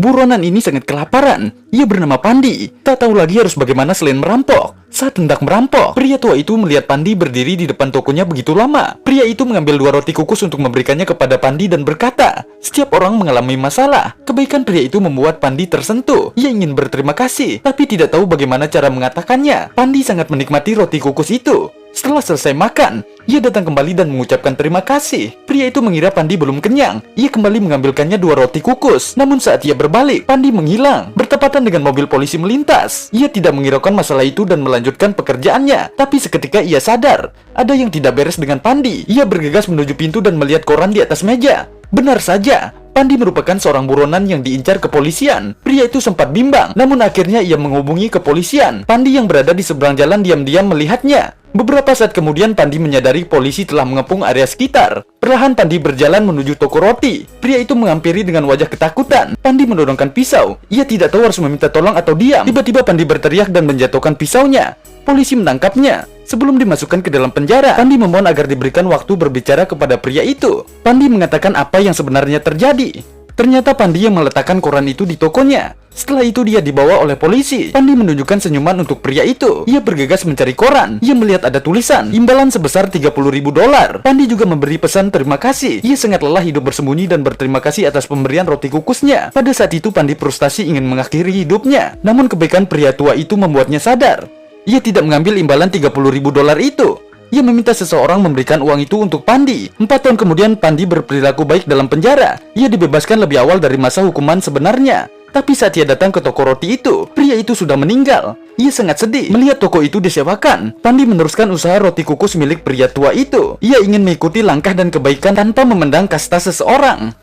Buronan ini sangat kelaparan. Ia bernama Pandi. Tak tahu lagi harus bagaimana selain merampok. Saat hendak merampok, pria tua itu melihat Pandi berdiri di depan tokonya begitu lama. Pria itu mengambil 2 roti kukus untuk memberikannya kepada Pandi dan berkata, "Setiap orang mengalami masalah." Kebaikan pria itu membuat Pandi tersentuh. Ia ingin berterima kasih, tapi tidak tahu bagaimana cara mengatakannya. Pandi sangat menikmati roti kukus itu. Setelah selesai makan, ia datang kembali dan mengucapkan terima kasih. Pria itu mengira Pandi belum kenyang. Ia kembali mengambilkannya 2 roti kukus. Namun saat ia berbalik, Pandi menghilang. Bertepatan dengan mobil polisi melintas. Ia tidak menghiraukan masalah itu dan melanjutkan pekerjaannya. Tapi seketika ia sadar, ada yang tidak beres dengan Pandi. Ia bergegas menuju pintu dan melihat koran di atas meja. Benar saja, Pandi merupakan seorang buronan yang diincar kepolisian. Pria itu sempat bimbang, namun akhirnya ia menghubungi kepolisian. Pandi yang berada di seberang jalan diam-diam melihatnya. Beberapa saat kemudian Pandi menyadari polisi telah mengepung area sekitar. Perlahan Pandi berjalan menuju toko roti. Pria itu menghampiri dengan wajah ketakutan. Pandi menodongkan pisau. Ia tidak tahu harus meminta tolong atau diam. Tiba-tiba Pandi berteriak dan menjatuhkan pisaunya. Polisi menangkapnya. Sebelum dimasukkan ke dalam penjara, Pandi memohon agar diberikan waktu berbicara kepada pria itu. Pandi mengatakan apa yang sebenarnya terjadi. Ternyata Pandi yang meletakkan koran itu di tokonya. Setelah itu dia dibawa oleh polisi. Pandi menunjukkan senyuman untuk pria itu. Ia bergegas mencari koran. Ia melihat ada tulisan imbalan sebesar $30.000. Pandi juga memberi pesan terima kasih. Ia sangat lelah hidup bersembunyi dan berterima kasih atas pemberian roti kukusnya. Pada saat itu Pandi frustasi ingin mengakhiri hidupnya. Namun kebaikan pria tua itu membuatnya sadar. Ia tidak mengambil imbalan $30.000 itu. Ia meminta seseorang memberikan uang itu untuk Pandi. 4 tahun kemudian Pandi berperilaku baik dalam penjara. Ia dibebaskan lebih awal dari masa hukuman sebenarnya. Tapi saat ia datang ke toko roti itu, pria itu sudah meninggal. Ia sangat sedih melihat toko itu disewakan. Pandi meneruskan usaha roti kukus milik pria tua itu. Ia ingin mengikuti langkah dan kebaikan tanpa memandang kasta seseorang.